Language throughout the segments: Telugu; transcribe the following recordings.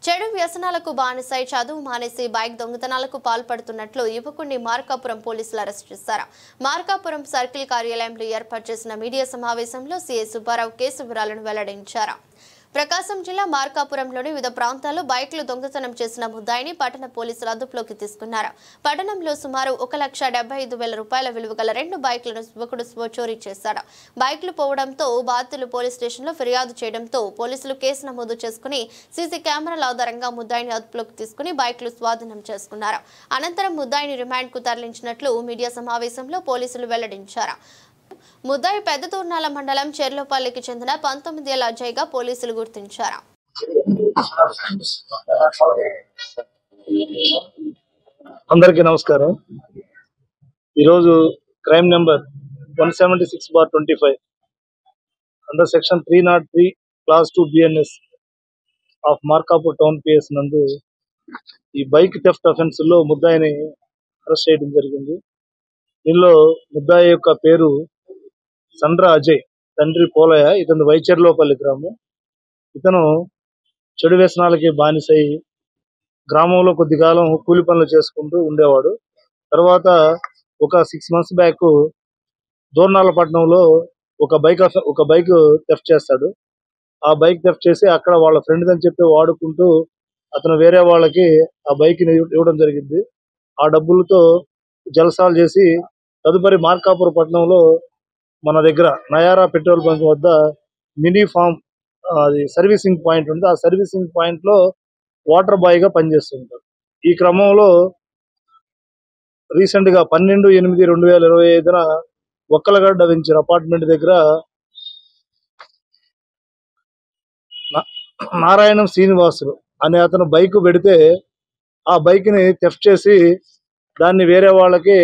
చెడు వ్యసనాలకు బానిసై చదువు మానేసి బైక్ దొంగతనాలకు పాల్పడుతున్నట్లు యువకుడిని మార్కాపురం పోలీసులు అరెస్ట్ చేశారు. మార్కాపురం సర్కిల్ కార్యాలయంలో ఏర్పాటు చేసిన మీడియా సమావేశంలో సీఐ సుబ్బారావు కేసు వివరాలను వెల్లడించారు. ప్రకాశం జిల్లా మార్కాపురంలోని వివిధ ప్రాంతాల్లో బైక్లు దొంగతనం చేసిన ముద్దాయిని పట్టణ పోలీసులు అదుపులోకి తీసుకున్నారు. పట్టణంలో సుమారు 1,75,000 రూపాయల విలువ గల 2 బైక్లను యువకుడు చోరీ చేశాడు. బైక్లు పోవడంతో బాధితులు పోలీస్ స్టేషన్లో ఫిర్యాదు చేయడంతో పోలీసులు కేసు నమోదు చేసుకుని సీసీ కెమెరాల ఆధారంగా ముద్దాయిని అదుపులోకి తీసుకుని బైక్లు స్వాధీనం చేసుకున్నారు. అనంతరం ముద్దాయిని రిమాండ్కు తరలించినట్లు మీడియా సమావేశంలో పోలీసులు వెల్లడించారు. ముద్దాయి పెద్ద తూర్నాల మండలం చెర్లోపల్లికి చెందిన 19 ఏళ్ల అజయ్గా పోలీసులు గుర్తించారు. అందరికీ నమస్కారం. ఈరోజు crime number 176/25 under section 303 class 2 BNS of Markapur town PS నందు ఈ బైక్ థెఫ్ట్ అఫెన్స్ లో ముద్దాయిని అరెస్ట్ చేయడం జరిగింది. దీనిలో ముద్దాయి యొక్క పేరు సండ్రా అజయ్, తండ్రి పోలయ్య. ఇతను వైచెర్లోపల్లి గ్రామం. ఇతను చెడు వ్యసనాలకి బానిసై గ్రామంలో కొద్ది కాలం కూలి పనులు చేసుకుంటూ ఉండేవాడు. తర్వాత ఒక 6 months బ్యాక్ దోర్నాలపట్నంలో ఒక బైక్ థెఫ్ట్ చేస్తాడు. ఆ బైక్ థెఫ్ట్ చేసి అక్కడ వాళ్ళ ఫ్రెండ్ అని చెప్పి వాడుకుంటూ అతను వేరే వాళ్ళకి ఆ బైక్ ఇవ్వడం జరిగింది. ఆ డబ్బులతో జలసాలు చేసి తదుపరి మార్కాపురం పట్టణంలో మన దగ్గర నయారా పెట్రోల్ బంక్ వద్ద మినీ ఫామ్ అది సర్వీసింగ్ పాయింట్ ఉంది. ఆ సర్వీసింగ్ పాయింట్ లో వాటర్ బాయ్ గా పనిచేస్తుంటారు. ఈ క్రమంలో రీసెంట్ గా 12/8/2025 ఒక్కలగడ్డ వెంచర్ అపార్ట్మెంట్ దగ్గర నారాయణం శ్రీనివాసులు అనే అతను బైక్ పెడితే ఆ బైక్ ని థెఫ్ట్ చేసి దాన్ని వేరే వాళ్ళకి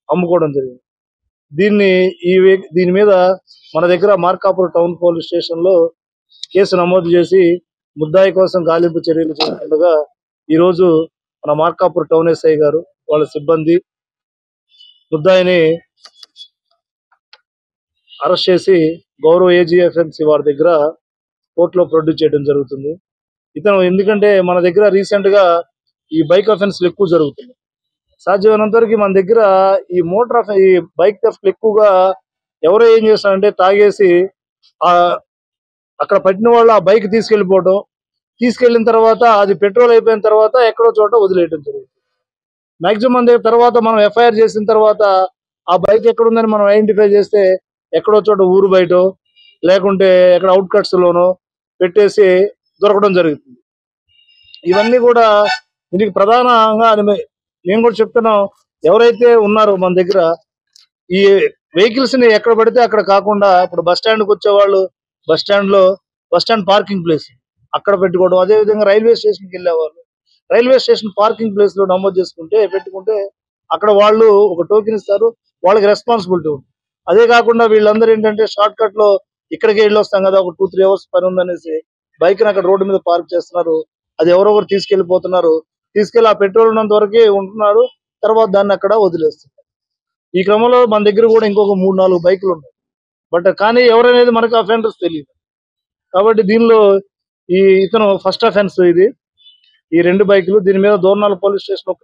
అమ్ముకోవడం జరిగింది. దీని మీద మన దగ్గర మార్కాపురం టౌన్ పోలీస్ స్టేషన్ లో కేసు నమోదు చేసి ముద్దాయి కోసం గాలింపు చర్యలు చేస్తుండగా ఈరోజు మన మార్కాపురం టౌన్ SI గారు వాళ్ళ సిబ్బంది ముద్దాయిని అరెస్ట్ చేసి గౌరవ AGFMC వారి దగ్గర కోర్టులో ప్రొడ్యూస్ చేయడం జరుగుతుంది. ఇతను ఎందుకంటే మన దగ్గర రీసెంట్ గా ఈ బైక్ అఫెన్స్లు ఎక్కువ జరుగుతుంది. సాధ్యమైనంత వరకు మన దగ్గర ఈ బైక్ థెఫ్ట్లు ఎక్కువగా ఎవరో ఏం చేస్తారంటే తాగేసి అక్కడ పట్టిన వాళ్ళు ఆ బైక్ తీసుకెళ్లిన తర్వాత అది పెట్రోల్ అయిపోయిన తర్వాత ఎక్కడో చోట వదిలేయడం జరుగుతుంది. మాక్సిమం తర్వాత మనం FIR చేసిన తర్వాత ఆ బైక్ ఎక్కడుందని మనం ఐడెంటిఫై చేస్తే ఎక్కడో చోట ఊరు బయట లేకుంటే ఎక్కడ అవుట్ కట్స్ లోనో పెట్టేసి దొరకడం జరుగుతుంది. ఇవన్నీ కూడా దీనికి ప్రధానంగా నేను కూడా చెప్తున్నాం, ఎవరైతే ఉన్నారో మన దగ్గర ఈ వెహికల్స్ ని ఎక్కడ పడితే అక్కడ కాకుండా ఇప్పుడు బస్ స్టాండ్కి వచ్చేవాళ్ళు బస్ స్టాండ్ పార్కింగ్ ప్లేస్ అక్కడ పెట్టుకోవడం, అదే విధంగా రైల్వే స్టేషన్కి వెళ్ళేవాళ్ళు రైల్వే స్టేషన్ పార్కింగ్ ప్లేస్ లో నమోదు పెట్టుకుంటే అక్కడ వాళ్ళు ఒక టోకెన్ ఇస్తారు, వాళ్ళకి రెస్పాన్సిబిలిటీ ఉంది. అదే కాకుండా వీళ్ళందరూ ఏంటంటే షార్ట్ కట్ లో ఇక్కడికి వెళ్ళి వస్తాం కదా, ఒక 2-3 hours పని ఉందనేసి బైక్ ని అక్కడ రోడ్డు మీద పార్క్ చేస్తున్నారు. అది ఎవరొకరు తీసుకెళ్లిపోతున్నారు. తీసుకెళ్లి ఆ పెట్రోల్ ఉన్నంత వరకే ఉంటున్నారు, తర్వాత దాన్ని అక్కడ వదిలేస్తున్నారు. ఈ క్రమంలో మన దగ్గర కూడా ఇంకొక 3-4 బైకులు ఉన్నాయి. కానీ ఎవరనేది మనకు అఫెండర్స్ తెలియదు. కాబట్టి దీనిలో ఇతను ఫస్ట్ అఫెన్స్ ఈ 2 బైకులు. దీని మీద దోర్నాల పోలీస్ స్టేషన్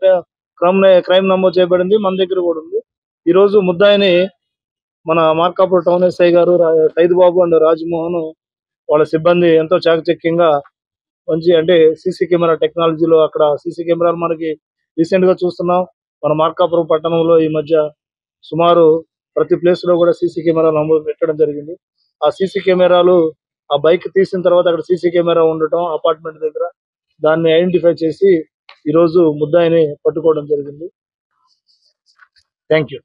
క్రైమ్ నమోదు చేయబడింది. మన దగ్గర కూడా ఉంది. ఈ రోజు ముద్దాయిని మన మార్కాపురం టౌన్ SI గారు సైదుబాబు అండ్ రాజమోహన్ వాళ్ళ సిబ్బంది ఎంతో చాకచక్యంగా మంచి అంటే సీసీ కెమెరా టెక్నాలజీలో అక్కడ సీసీ కెమెరాలు మనకి రీసెంట్ గా చూస్తున్నాం. మన మార్కాపురం పట్టణంలో ఈ మధ్య సుమారు ప్రతి ప్లేస్ లో కూడా సీసీ కెమెరాలు అమలు పెట్టడం జరిగింది. ఆ సీసీ కెమెరాలు ఆ బైక్ తీసిన తర్వాత అక్కడ సీసీ కెమెరా ఉండటం అపార్ట్మెంట్ దగ్గర దాన్ని ఐడెంటిఫై చేసి ఈరోజు ముద్దాయిని పట్టుకోవడం జరిగింది. Thank you.